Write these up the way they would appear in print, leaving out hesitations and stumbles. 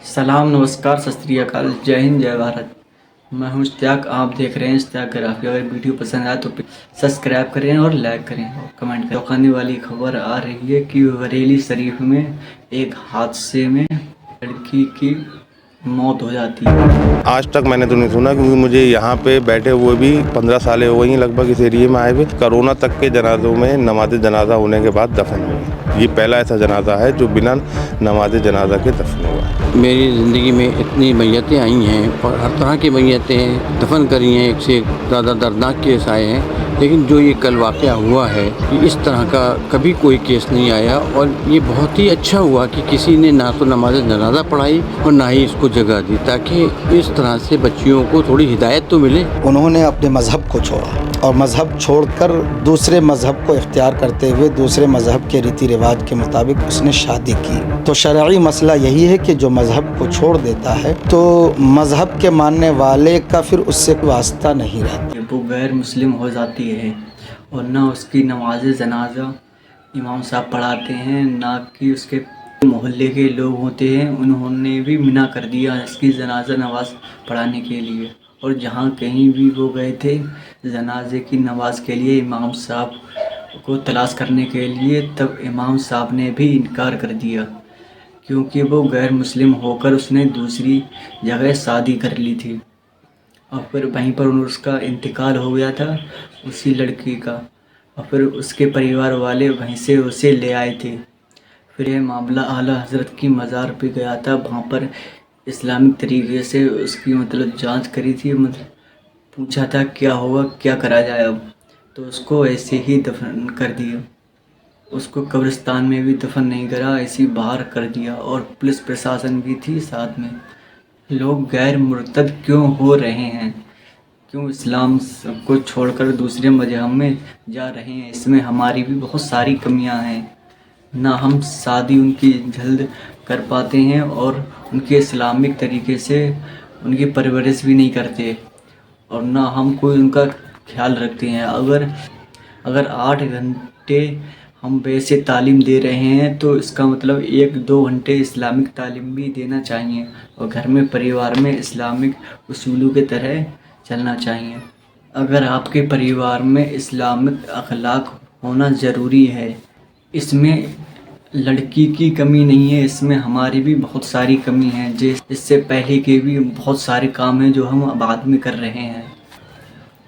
सलाम, नमस्कार, सत श्री अकाल, जय हिंद, जय भारत। मैं हूं इश्तियाक, आप देख रहे हैं इश्तियाक ग्राफी। अगर वीडियो पसंद आए तो सब्सक्राइब करें और लाइक करें और कमेंट करें। चौंकाने वाली खबर आ रही है कि बरेली शरीफ में एक हादसे में लड़की की मौत हो जाती है। आज तक मैंने तो नहीं सुना, क्योंकि मुझे यहाँ पे बैठे हुए भी 15 सालें हो गई हैं लगभग इस एरिए में आए हुए। कोरोना तक के जनाजों में नमाज जनाजा होने के बाद दफन हुए। ये पहला ऐसा जनाजा है जो बिना नमाज जनाजा के दफन हुआ है। मेरी ज़िंदगी में इतनी मैयतें आई हैं और हर तरह की मैयतें दफन करी हैं, एक से एक ज़्यादा दर्दनाक केस आए हैं, लेकिन जो ये कल वाक़या हुआ है कि इस तरह का कभी कोई केस नहीं आया। और ये बहुत ही अच्छा हुआ कि किसी ने ना तो नमाज जनाजा पढ़ाई और ना ही इसको जगह दी, ताकि इस तरह से बच्चियों को थोड़ी हिदायत तो मिले। उन्होंने अपने मज़हब को छोड़ा और मज़हब छोड़कर दूसरे मज़हब को इख्तियार करते हुए दूसरे मज़हब के रीति रिवाज के मुताबिक उसने शादी की। तो शरई मसला यही है कि जो मज़हब को छोड़ देता है तो मज़हब के मानने वाले का फिर उससे वास्ता नहीं रहता। वो गैर मुस्लिम हो जाती है और ना उसकी नमाज जनाजा इमाम साहब पढ़ाते हैं, ना कि उसके मोहल्ले के लोग होते हैं, उन्होंने भी मना कर दिया इसकी जनाजा नमाज पढ़ाने के लिए। और जहाँ कहीं भी वो गए थे जनाजे की नमाज के लिए इमाम साहब को तलाश करने के लिए, तब इमाम साहब ने भी इनकार कर दिया, क्योंकि वो गैर मुस्लिम होकर उसने दूसरी जगह शादी कर ली थी और फिर वहीं पर उसका इंतकाल हो गया था उसी लड़की का। और फिर उसके परिवार वाले वहीं से उसे ले आए थे। फिर यह मामला आला हज़रत की मज़ार पे गया था, वहाँ पर इस्लामिक तरीके से उसकी जांच करी थी, पूछा था क्या होगा, क्या करा जाए। अब तो उसको ऐसे ही दफन कर दिया, उसको कब्रिस्तान में भी दफन नहीं करा, ऐसे ही बाहर कर दिया। और पुलिस प्रशासन भी थी साथ में। लोग गैर मुर्तद क्यों हो रहे हैं, क्यों इस्लाम को छोड़कर दूसरे मजहब में जा रहे हैं, इसमें हमारी भी बहुत सारी कमियां हैं। ना हम शादी उनकी जल्द कर पाते हैं और उनके इस्लामिक तरीके से उनकी परवरिश भी नहीं करते, और ना हम कोई उनका ख्याल रखते हैं। अगर 8 घंटे हम वैसे तालीम दे रहे हैं तो इसका मतलब 1-2 घंटे इस्लामिक तालीम भी देना चाहिए और घर में परिवार में इस्लामिक उसूलों के तरह चलना चाहिए। अगर आपके परिवार में इस्लामिक अखलाक होना ज़रूरी है, इसमें लड़की की कमी नहीं है, इसमें हमारी भी बहुत सारी कमी है। इससे पहले के भी बहुत सारे काम हैं जो हम बाद में कर रहे हैं।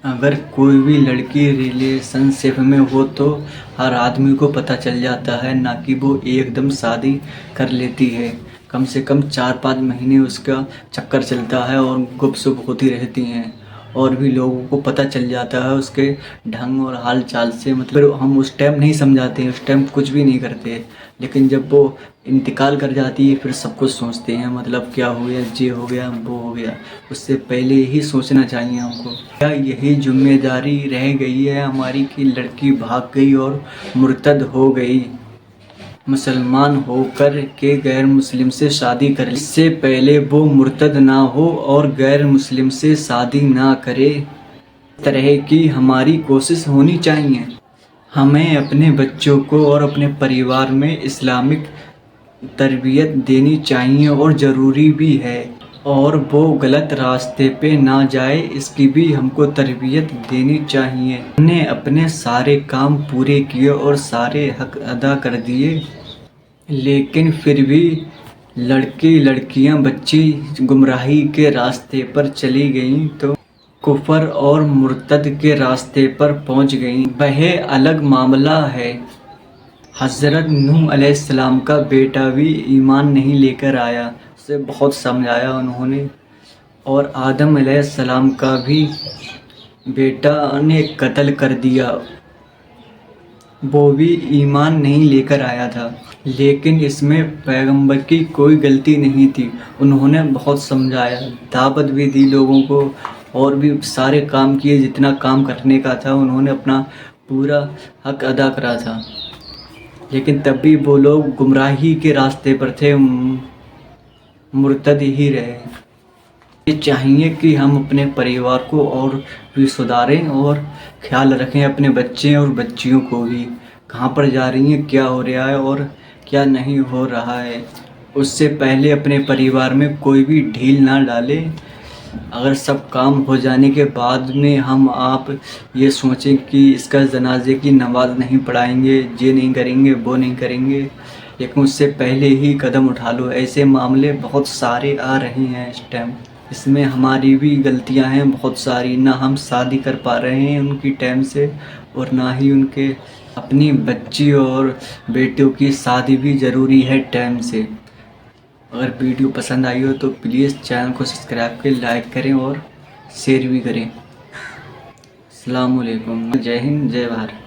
अगर कोई भी लड़की रिलेशनशिप में हो तो हर आदमी को पता चल जाता है, ना कि वो एकदम शादी कर लेती है। कम से कम 4-5 महीने उसका चक्कर चलता है और गुपसुप होती रहती हैं, और भी लोगों को पता चल जाता है उसके ढंग और हाल चाल से। मतलब हम उस टाइम नहीं समझाते हैं, उस टाइम कुछ भी नहीं करते, लेकिन जब वो इंतकाल कर जाती है फिर सब कुछ सोचते हैं, मतलब क्या हो गया, ये हो गया, वो हो गया। उससे पहले ही सोचना चाहिए हमको। क्या यही जिम्मेदारी रह गई है हमारी कि लड़की भाग गई और मुर्तद हो गई, मुसलमान होकर के गैर मुस्लिम से शादी कर ली। इससे पहले वो मुर्तद ना हो और गैर मुस्लिम से शादी ना करे। इस तरह की हमारी कोशिश होनी चाहिए। हमें अपने बच्चों को और अपने परिवार में इस्लामिक तरबियत देनी चाहिए और ज़रूरी भी है, और वो गलत रास्ते पे ना जाए इसकी भी हमको तरबियत देनी चाहिए। हमने अपने सारे काम पूरे किए और सारे हक अदा कर दिए, लेकिन फिर भी लड़कियां बच्ची गुमराही के रास्ते पर चली गईं तो कुफर और मुर्तद के रास्ते पर पहुंच गईं। वह अलग मामला है। हज़रत नूह अलैहिस्सलाम का बेटा भी ईमान नहीं लेकर आया, उसे बहुत समझाया उन्होंने, और आदम अलैहिस्सलाम का भी बेटा ने कत्ल कर दिया, वो भी ईमान नहीं लेकर आया था। लेकिन इसमें पैगंबर की कोई गलती नहीं थी। उन्होंने बहुत समझाया, दावत भी दी लोगों को, और भी सारे काम किए, जितना काम करने का था उन्होंने अपना पूरा हक अदा करा था। लेकिन तब भी वो लोग गुमराही के रास्ते पर थे, मुर्तद ही रहे। ये चाहिए कि हम अपने परिवार को और भी सुधारें और ख्याल रखें, अपने बच्चे और बच्चियों को भी, कहाँ पर जा रही हैं, क्या हो रहा है और क्या नहीं हो रहा है। اس سے پہلے اپنے پریوار میں کوئی بھی ڈھیل نہ ڈالے. اگر سب کام ہو جانے کے بعد میں ہم آپ یہ سوچیں کہ اس کا جنازے کی نماز نہیں پڑھائیں گے، یہ نہیں کریں گے، وہ نہیں کریں گے، لیکن اس سے پہلے ہی قدم اٹھا لو. ایسے معاملے بہت سارے آ رہے ہیں اس ٹائم. اس میں ہماری بھی غلطیاں ہیں بہت ساری. نہ ہم شادی کر پا رہے ہیں ان کی ٹائم سے، اور نہ ہی ان کے اپنی بچی اور بیٹوں کی شادی بھی ضروری ہے ٹائم سے. اگر ویڈیو پسند آئی ہو تو پلیز چینل کو سبسکرائب کریں، لائک کریں اور شیئر بھی کریں. السلام علیکم. جے ہند، جے بھارت.